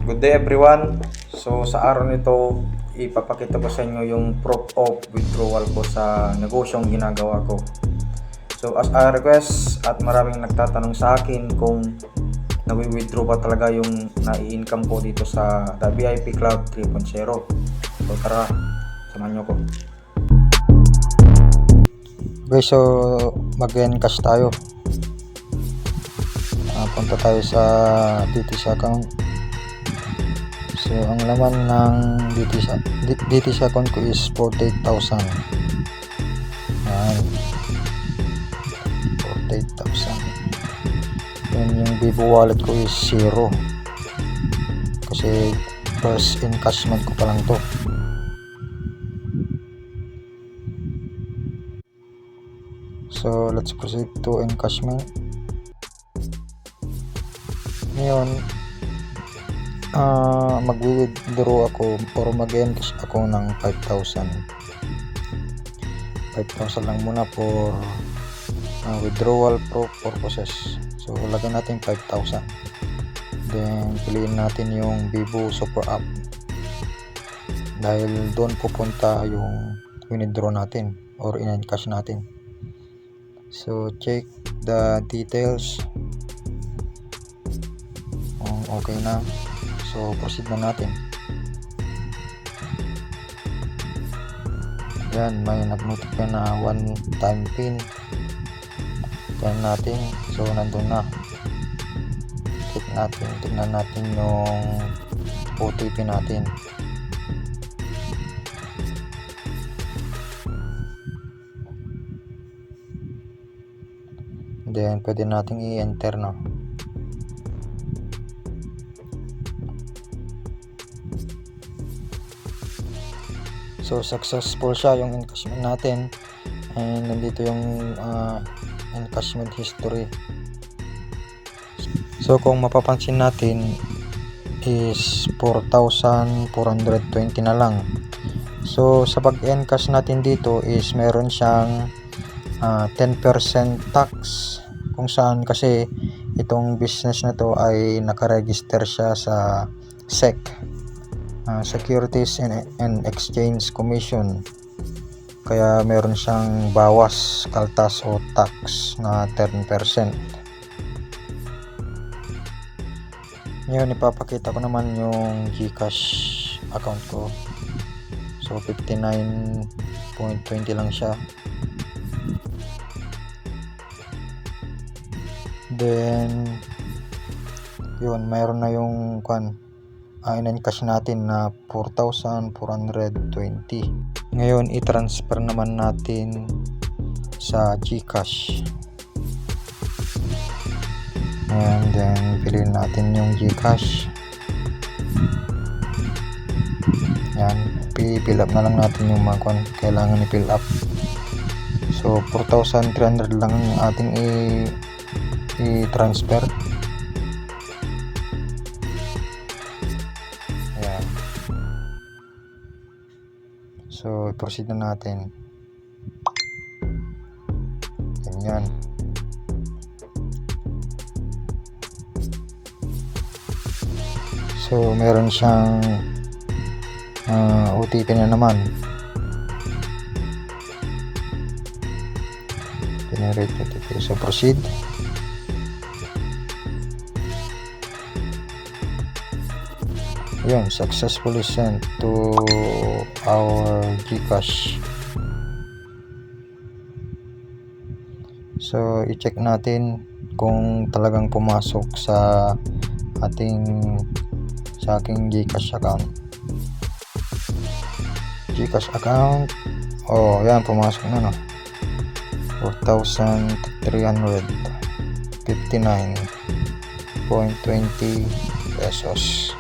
Good day everyone. So sa araw nito, ipapakita ko sa inyo yung proof of withdrawal ko sa negosyong ginagawa ko. So as a request at maraming nagtatanong sa akin kung nawi-withdraw ba talaga yung nai-income ko dito sa The VIP Club 3.0. So tara, samahan nyo ko. Guys, so mag-encash tayo. Punta tayo sa DTC account. So ang laman ng DTC account ko is 48,000. Yan, 48,000. Yan, yung Vivo wallet ko is 0 kasi first encashment ko pa lang to. So let's proceed to encashment. Ngayon, mag-withdraw ako or mag-encash ako ng 5,000 lang muna for withdrawal purposes. So lagyan natin 5,000, then piliin natin yung Vivo Super App dahil doon pupunta yung withdraw natin or in-encash natin. So check the details. Okay na, so proceed na natin. Yan, may nag-notify na one time pin. Tignan natin, so nandun na. Tignan natin yung OTP natin. Then pwede nating i-enter na. So successful siya yung encashment natin, and nandito yung encashment history. So kung mapapansin natin is 4,420 na lang. So sa pag-encash natin dito is meron siyang 10% tax, kung saan kasi itong business na to ay nakaregister siya sa SEC, Securities and Exchange Commission, kaya meron siyang bawas, kaltas o tax na 10%. Ngayon ipapakita ko naman yung GCash account ko. So 59.20 lang siya. Then yun, mayroon na yung in-encash natin na 4,420. Ngayon i-transfer naman natin sa GCash. And then piliin natin yung GCash. Yan, i-fill up na lang natin yung mga kailangan i-fill up. So 4,300 lang ating i-transfer. So proceed na natin. Ganyan. So meron siyang OTP na naman. Generate OTP. So proceed. Yun, successfully sent to our GCash. So i-check natin kung talagang pumasok sa aking GCash account. GCash account, oh yan, pumasok na, no? 4,359.20 pesos.